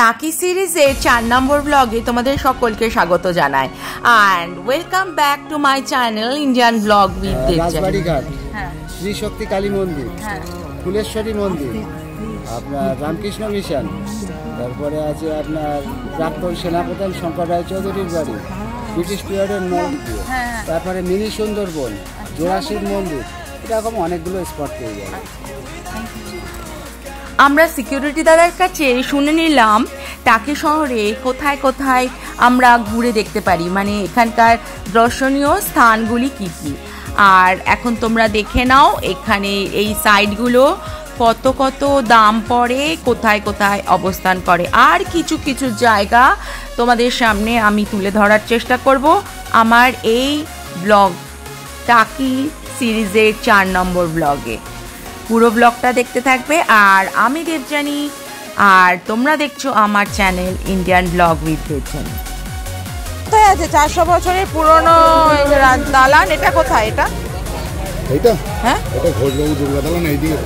টাকি সিরিজের 4 নম্বর ব্লগে তোমাদের সকলকে স্বাগত জানাই and welcome back to my channel Indian blog with Rajbari Ghat, Shri শক্তি কালী মন্দির, ফুলেশ্বরী মন্দির, আপনার রামকৃষ্ণ মিশন, তারপরে আছে আপনার প্রাক্তন সেনাপ্রধান শঙ্কর রায়চৌধুরীর বাড়ি, ব্রিটিশ পিরিয়ডের নলকূপ, তারপরে মিনি সুন্দরবন, জোড়াশিব মন্দির, এরকম অনেকগুলো স্পট পেয়ে যাবে। আমরা সিকিউরিটি দাদার কাছে শুনে নিলাম টাকি শহরে কোথায় কোথায় আমরা ঘুরে দেখতে পারি, মানে এখানকার দর্শনীয় স্থানগুলি কি কি। আর এখন তোমরা দেখে নাও এখানে এই সাইটগুলো কত কত দাম পড়ে, কোথায় কোথায় অবস্থান করে, আর কিছু কিছু জায়গা তোমাদের সামনে আমি তুলে ধরার চেষ্টা করব আমার এই ব্লগ টাকি সিরিজের 4 নম্বর ব্লগে। পুরো ব্লগটা দেখতে থাকবে। আর আমি দেবযানী, আর তোমরা দেখছো আমার channel Indian blog with Debjani. কোথায় আছে 400 বছরের পুরনো দালান? এটা কোথায়? এটা হ্যাঁ, এটা ঘোষবাবু দুর্গা দালান, এইদিকে।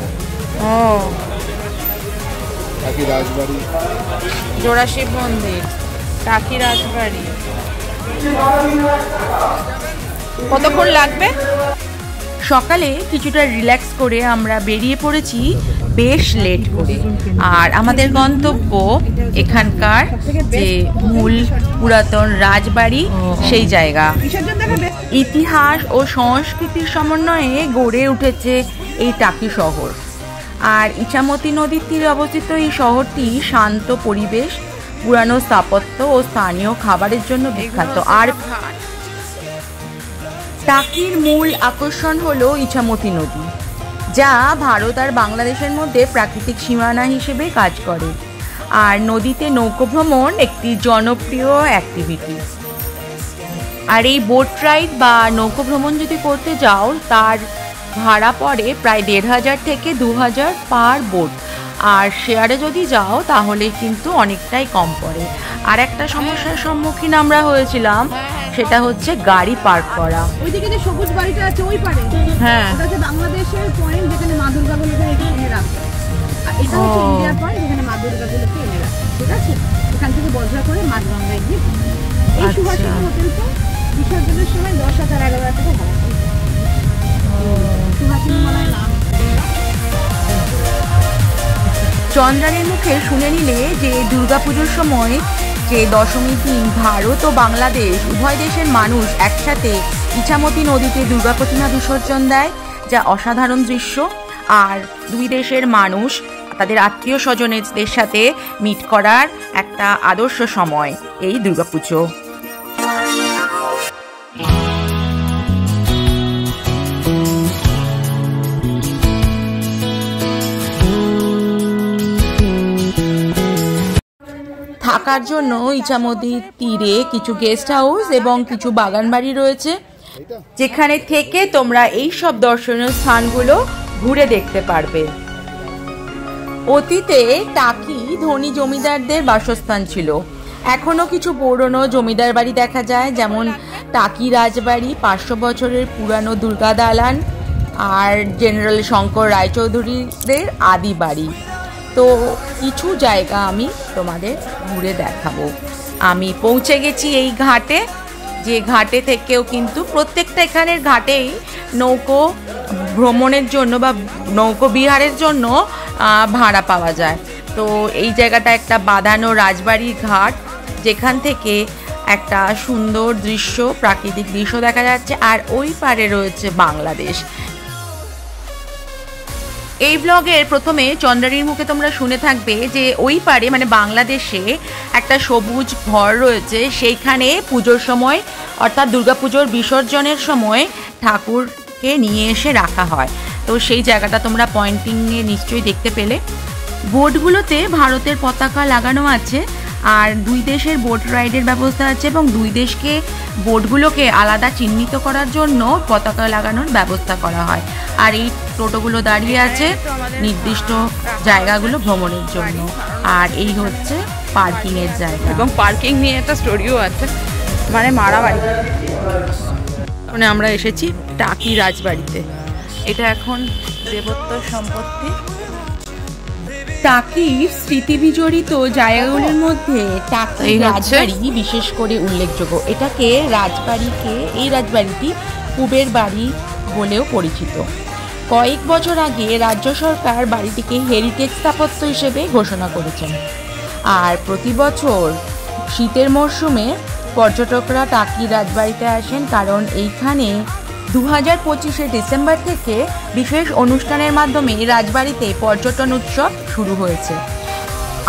ও, টাকি রাজবাড়ি, জোড়াশিব মন্দির, টাকি রাজবাড়ি। কতক্ষণ লাগবে? সকালে কিছুটা রিল্যাক্স করে আমরা বেরিয়ে পড়েছি বেশ লেট করে। আর আমাদের গন্তব্য এখানকার যে মূল পুরাতন রাজবাড়ি, সেই জায়গা। ইতিহাস ও সংস্কৃতির সমন্বয়ে গড়ে উঠেছে এই টাকি শহর। আর ইছামতি নদীর তীরে অবস্থিত এই শহরটি শান্ত পরিবেশ, পুরানো স্থাপত্য ও স্থানীয় খাবারের জন্য বিখ্যাত। আর টাকির মূল আকর্ষণ হলো ইছামতি নদী, যা ভারত আর বাংলাদেশের মধ্যে প্রাকৃতিক সীমানা হিসেবে কাজ করে। আর নদীতে নৌকো ভ্রমণ একটি জনপ্রিয় অ্যাক্টিভিটি। আর এই বোট রাইড বা নৌকো ভ্রমণ যদি করতে যাও, তার ভাড়া পড়ে প্রায় 1500 থেকে 2000 পার বোট। আর শেয়ারে যদি যাও তাহলে কিন্তু অনেকটাই কম পড়ে। আর একটা সমস্যার সম্মুখীন আমরা হয়েছিলাম, সেটা হচ্ছে গাড়ি পার্ক করা। ওইদিকে যে সবুজ বাড়িটা আছে ওই পারে, হ্যাঁ, ওটা হচ্ছে বাংলাদেশের পয়েন্ট যেখানে মা দুর্গাগুলোকে এনে রাখে। আর এটা হচ্ছে ইন্ডিয়ার পয়েন্ট যেখানে মা দুর্গাগুলোকে এনে রাখে। ঠিক আছে, এখান থেকে বজরা করে মাঝগঙ্গায় গিয়ে এই সুভাষিনী হোটেল তো বিসর্জনের সময় 10,000 আর 11,000 টাকা ভাড়া করে। সুভাষিনী মালায় নাম। চন্দ্রানীর মুখে শুনে নিলে যে দুর্গাপুজোর সময় যে দশমীর দিন ভারত ও বাংলাদেশ উভয় দেশের মানুষ একসাথে ইছামতি নদীতে দুর্গা প্রতিমা বিসর্জন দেয়, যা অসাধারণ দৃশ্য। আর দুই দেশের মানুষ তাদের আত্মীয় স্বজনদের সাথে মিট করার একটা আদর্শ সময় এই দুর্গাপুজো। থাকার জন্য ইছামতির তীরে কিছু গেস্ট হাউস এবং কিছু বাগান বাড়ি রয়েছে, যেখানে থেকে তোমরা এই সব দর্শনীয় স্থানগুলো ঘুরে দেখতে পারবে। অতীতে টাকি ধনী জমিদারদের বাসস্থান ছিল। এখনো কিছু পুরনো জমিদার বাড়ি দেখা যায়, যেমন টাকি রাজবাড়ি, 500 বছরের পুরানো দুর্গা দালান, আর জেনারেল শঙ্কর রায়চৌধুরীদের আদি বাড়ি। তো কিছু জায়গা আমি তোমাদের ঘুরে দেখাবো। আমি পৌঁছে গেছি এই ঘাটে, যে ঘাটে থেকেও কিন্তু প্রত্যেকটা এখানের ঘাটেই নৌকো ভ্রমণের জন্য বা নৌকো বিহারের জন্য ভাড়া পাওয়া যায়। তো এই জায়গাটা একটা বাঁধানো রাজবাড়ির ঘাট, যেখান থেকে একটা সুন্দর দৃশ্য, প্রাকৃতিক দৃশ্য দেখা যাচ্ছে। আর ওই পারে রয়েছে বাংলাদেশ। এই ব্লগের প্রথমে চন্দ্রানীর মুখে তোমরা শুনে থাকবে যে ওই পারে মানে বাংলাদেশে একটা সবুজ ঘর রয়েছে, সেইখানে পুজোর সময় অর্থাৎ দুর্গাপুজোর বিসর্জনের সময় ঠাকুরকে নিয়ে এসে রাখা হয়। তো সেই জায়গাটা তোমরা পয়েন্টিংয়ে নিশ্চয়ই দেখতে পেলে। বোটগুলোতে ভারতের পতাকা লাগানো আছে, আর দুই দেশের বোট রাইডের ব্যবস্থা আছে, এবং দুই দেশকে বোটগুলোকে আলাদা চিহ্নিত করার জন্য পতাকা লাগানোর ব্যবস্থা করা হয়। আর এই টোটোগুলো দাঁড়িয়ে আছে নির্দিষ্ট জায়গাগুলো ভ্রমণের জন্য। আর এই হচ্ছে পার্কিংয়ের জায়গা, এবং পার্কিং নিয়ে একটা স্টোরিও আছে, মানে মারাবাড়ি। মানে আমরা এসেছি টাকি রাজবাড়িতে। এটা এখন দেবোত্তর সম্পত্তি। টাকির স্মৃতিবিজড়িত জায়গাগুলির মধ্যে টাকি রাজবাড়ি বিশেষ করে উল্লেখযোগ্য। এই রাজবাড়িটি পূবের বাড়ি বলেও পরিচিত। কয়েক বছর আগে রাজ্য সরকার বাড়িটিকে হেরিটেজ স্থাপত্য হিসেবে ঘোষণা করেছেন। আর প্রতি বছর শীতের মরশুমে পর্যটকরা টাকি রাজবাড়িতে আসেন, কারণ এইখানে 2025 ডিসেম্বর থেকে বিশেষ অনুষ্ঠানের মাধ্যমে রাজবাড়িতে পর্যটন উৎসব শুরু হয়েছে।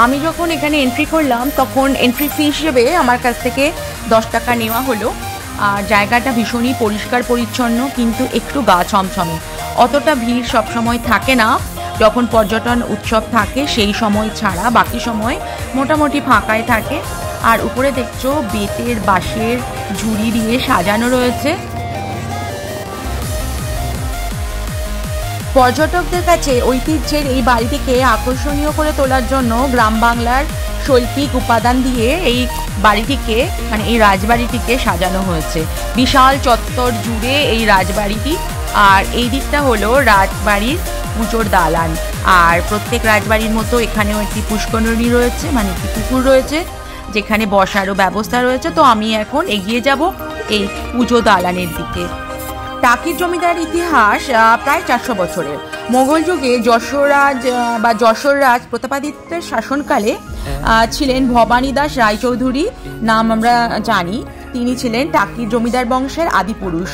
আমি যখন এখানে এন্ট্রি করলাম তখন এন্ট্রি ফি হিসেবে আমার কাছ থেকে 10 টাকা নেওয়া হলো। আর জায়গাটা ভীষণই পরিষ্কার পরিচ্ছন্ন, কিন্তু একটু গা ছমছমে। অতটা ভিড় সবসময় থাকে না, যখন পর্যটন উৎসব থাকে সেই সময় ছাড়া বাকি সময় মোটামুটি ফাঁকায় থাকে। আর উপরে দেখছো বেতের বাঁশের ঝুড়ি দিয়ে সাজানো রয়েছে। পর্যটকদের কাছে ঐতিহ্যের এই বাড়িটিকে আকর্ষণীয় করে তোলার জন্য গ্রাম বাংলার শৈল্পিক উপাদান দিয়ে এই বাড়িটিকে মানে এই রাজবাড়িটিকে সাজানো হয়েছে। বিশাল চত্বর জুড়ে এই রাজবাড়িটি। আর এই দিকটা হলো রাজবাড়ির পুজোর দালান। আর প্রত্যেক রাজবাড়ির মতো এখানেও একটি পুষ্করিণী রয়েছে, মানে একটি পুকুর রয়েছে যেখানে বসারও ব্যবস্থা রয়েছে। তো আমি এখন এগিয়ে যাব এই পুজো দালানের দিকে। টাকির জমিদার ইতিহাস প্রায় 400 বছরের। মোগল যুগে যশোর রাজ প্রতাপাদিত্যের শাসনকালে ছিলেন ভবানী দাস রায়চৌধুরী, নাম আমরা জানি। তিনি ছিলেন টাকির জমিদার বংশের আদিপুরুষ।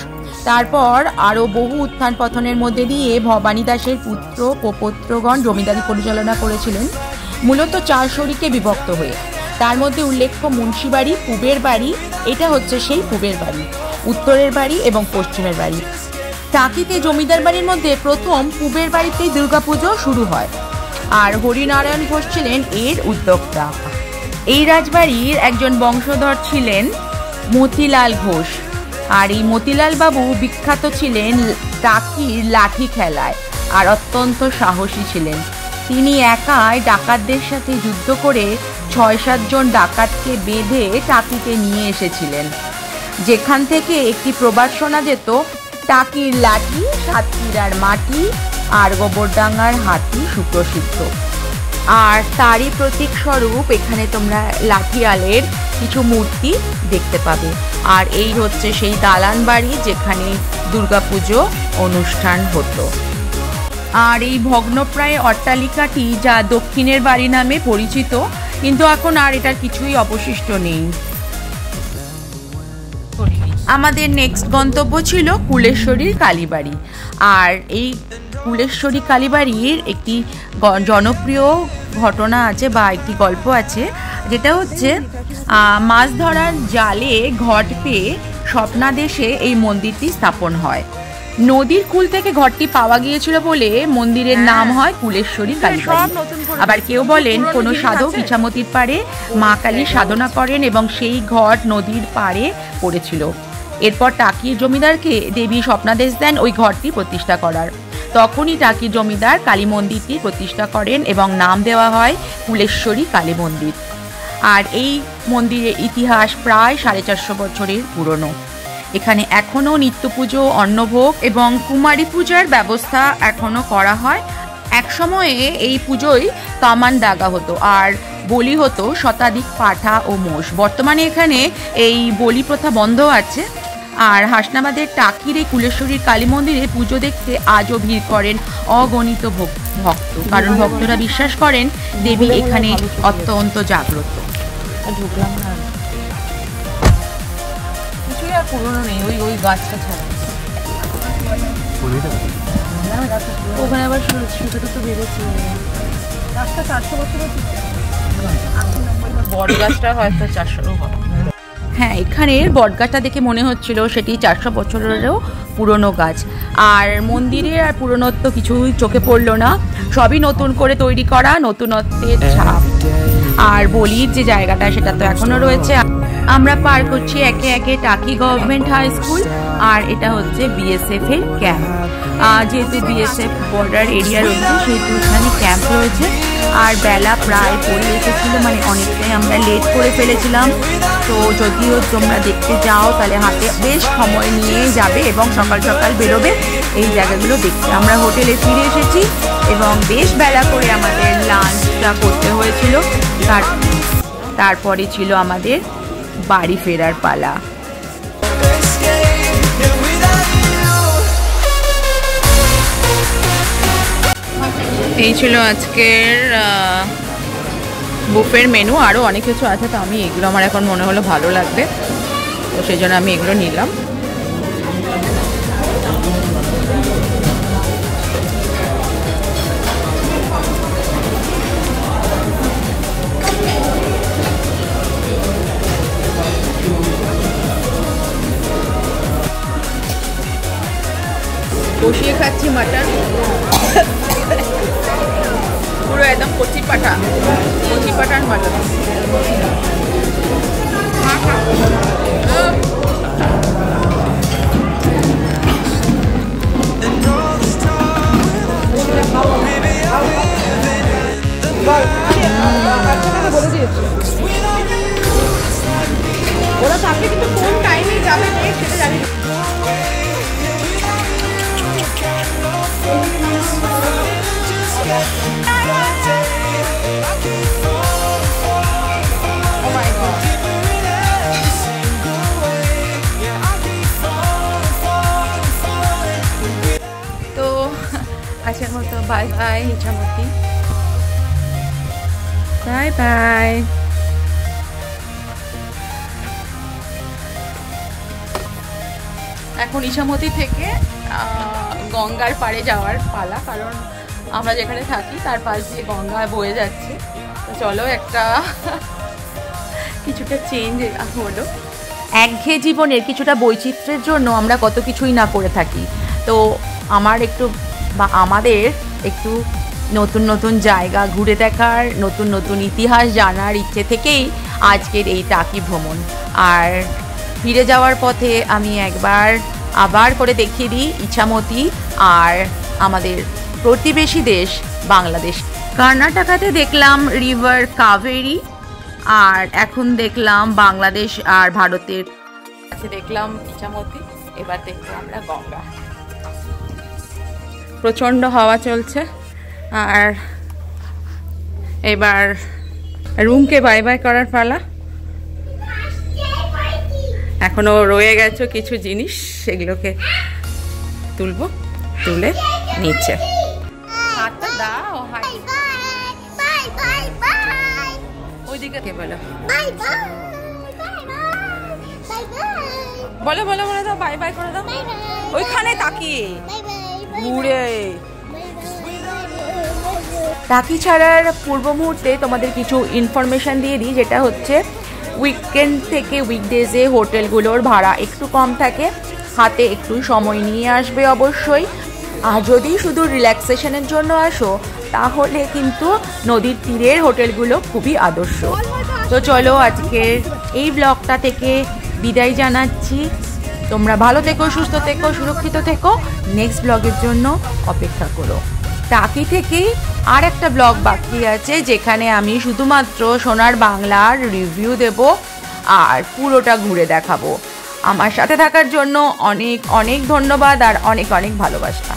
তারপর আরও বহু উত্থান পতনের মধ্যে দিয়ে ভবানী দাসের পুত্র প্রপৌত্রগণ জমিদারি পরিচালনা করেছিলেন, মূলত 4 শরিকে বিভক্ত হয়ে। তার মধ্যে উল্লেখ্য মুন্সিবাড়ি, পূবের বাড়ি, এটা হচ্ছে সেই পূবের বাড়ি, উত্তরের বাড়ি এবং পশ্চিমের বাড়ি। টাকিতে জমিদার বাড়ির মধ্যে প্রথম পূবের বাড়িতেই দুর্গাপুজো শুরু হয়, আর হরিনারায়ণ ঘোষ ছিলেন এর উদ্যোক্তা। এই রাজবাড়ির একজন বংশধর ছিলেন মতিলাল ঘোষ। আর এই মতিলাল বাবু বিখ্যাত ছিলেন টাকির লাঠি খেলায় আর অত্যন্ত সাহসী ছিলেন। তিনি একাই ডাকাতদের সাথে যুদ্ধ করে 6-7 জন ডাকাতকে বেঁধে টাকিতে নিয়ে এসেছিলেন, যেখান থেকে একটি প্রবাদ শোনা যেত, টাকির লাঠি সাতক্ষীরার মাটি আর গোবরডাঙ্গার হাতি সুপ্রসিদ্ধ। আর তারই প্রতীক স্বরূপ এখানে তোমরা লাঠিয়ালের কিছু মূর্তি দেখতে পাবে। আর এই হচ্ছে সেই দালান বাড়ি যেখানে দুর্গাপুজো অনুষ্ঠান হতো। আর এই ভগ্নপ্রায় অট্টালিকাটি যা দক্ষিণের বাড়ি নামে পরিচিত, কিন্তু এখন আর এটার কিছুই অবশিষ্ট নেই। আমাদের নেক্সট গন্তব্য ছিল কুলেশ্বরীর কালীবাড়ি। আর এই কুলেশ্বরী কালীবাড়ির একটি জনপ্রিয় ঘটনা আছে বা একটি গল্প আছে, যেটা হচ্ছে মাছ ধরার জালে ঘট পেয়ে স্বপ্নাদেশে এই মন্দিরটি স্থাপন হয়। নদীর কূল থেকে ঘরটি পাওয়া গিয়েছিল বলে মন্দিরের নাম হয় কুলেশ্বরী কালীবাড়ি। আবার কেউ বলেন কোনো সাধক ইছামতির পাড়ে মা কালীর সাধনা করেন এবং সেই ঘট নদীর পাড়ে পড়েছিল। এরপর টাকির জমিদারকে দেবী স্বপ্নাদেশ দেন ওই ঘরটি প্রতিষ্ঠা করার। তখনই টাকির জমিদার কালী মন্দিরটি প্রতিষ্ঠা করেন এবং নাম দেওয়া হয় কুলেশ্বরী কালী মন্দির। আর এই মন্দিরের ইতিহাস প্রায় 450 বছরের পুরনো। এখানে এখনও নিত্য পুজো, অন্নভোগ এবং কুমারী পূজার ব্যবস্থা এখনও করা হয়। একসময়ে এই পুজোয় কামান দাগা হতো আর বলি হতো শতাধিক পাঠা ও মোষ। বর্তমানে এখানে এই বলি প্রথা বন্ধ আছে। আর হাসনাবাদের টাকির এই কুলেশ্বরীর কালী মন্দিরে পুজো দেখতে আজও ভিড় করেন অগণিত ভক্ত, কারণ ভক্তরা বিশ্বাস করেন দেবী এখানে অত্যন্ত জাগ্রত। ঢুকলাম না, কিছুই আর পুরনো নেই, ওই গাছটা ছাড়া। ওখানে আবার সুতো তো বেরোচ্ছে। গাছটা 400 বছরের বড় গাছটা হয়তো 400 হবে। হ্যাঁ, এখানের বটগাছটা দেখে মনে হচ্ছিল সেটি 400 বছরেরও পুরনো গাছ। আর মন্দিরের আর পুরনোত্ব কিছুই চোখে পড়লো না, সবই নতুন করে তৈরি করা, নতুনত্বের ছাপ। আর বলির যে জায়গাটা সেটা তো এখনো রয়েছে। আমরা পার করছি একে একে টাকি গভর্নমেন্ট হাই স্কুল, আর এটা হচ্ছে বিএসএফ এর ক্যাম্প। যেহেতু বিএসএফ বর্ডার এরিয়া রয়েছে সেহেতু এখানে ক্যাম্প রয়েছে। আর বেলা প্রায় পড়ে এসেছিলো, মানে অনেকটাই আমরা লেট করে ফেলেছিলাম। তো যদিও তোমরা দেখতে যাও তাহলে হাতে বেশ সময় নিয়ে যাবে এবং সকাল সকাল বেরোবে এই জায়গাগুলো দেখতে। আমরা হোটেলে ফিরে এসেছি এবং বেশ বেলা করে আমাদের লাঞ্চটা করতে হয়েছিল। তারপরে ছিল আমাদের বাড়ি ফেরার পালা। এই ছিল আজকের বুফের মেনু। আরও অনেক কিছু আছে, তো আমি এগুলো আমার এখন মনে হলো ভালো লাগবে, তো সেই জন্য আমি এগুলো নিলাম। বসিয়ে খাচ্ছি মাটন, পুরো একদম কচি পাঠান মাটন। ওরা থাকলে কিন্তু কোন টাইমে যাবে সেটা জানি না। তো আজকের মতো bye bye Ichamati, bye bye. এখন ইছামতি থেকে গঙ্গার পাড়ে যাওয়ার পালা, কারণ আমরা যেখানে থাকি তার পাশ দিয়ে গঙ্গা বয়ে যাচ্ছে। তো চলো একটা কিছুটা চেঞ্জ হলো। একঘেয়ে জীবনের কিছুটা বৈচিত্র্যের জন্য আমরা কত কিছুই না করে থাকি। তো আমাদের একটু নতুন নতুন জায়গা ঘুরে দেখার, নতুন নতুন ইতিহাস জানার ইচ্ছে থেকেই আজকের এই টাকি ভ্রমণ। আর ফিরে যাওয়ার পথে আমি আবার করে দেখিয়ে দিই ইছামতি আর আমাদের প্রতিবেশী দেশ বাংলাদেশ। কর্ণাটকাতে দেখলাম রিভার কাবেরী, আর এখন দেখলাম বাংলাদেশ আর ভারতের কাছে দেখলাম ইছামতি, এবার দেখবো আমরা গঙ্গা। প্রচণ্ড হাওয়া চলছে, আর এবার রুমকে বাই বাই করার পালা। এখনো রয়ে গেছে কিছু জিনিস, সেগুলোকে তুলে নিচ্ছে। হাতটা দাও, ওইদিকে বলো বলো দাও, বাই বাই করে দাও ওইখানে তাকিয়ে ঘুরে। টাকি ছাড়ার পূর্ব মুহূর্তে তোমাদের কিছু ইনফরমেশন দিয়ে দিই, যেটা হচ্ছে উইকেন্ড থেকে উইকডেজে হোটেলগুলোর ভাড়া একটু কম থাকে, হাতে একটু সময় নিয়ে আসবে অবশ্যই। আর যদি শুধু রিল্যাক্সেশনের জন্য আসো তাহলে কিন্তু নদীর তীরের হোটেলগুলো খুবই আদর্শ। তো চলো আজকের এই ব্লগটা থেকে বিদায় জানাচ্ছি। তোমরা ভালো থেকো, সুস্থ থেকো, সুরক্ষিত থেকো। নেক্সট ব্লগের জন্য অপেক্ষা করো। টাকি থেকেই আর একটা ব্লগ বাকি আছে, যেখানে আমি শুধুমাত্র সোনার বাংলার রিভিউ দেব আর পুরোটা ঘুরে দেখাবো। আমার সাথে থাকার জন্য অনেক অনেক ধন্যবাদ আর অনেক অনেক ভালোবাসা।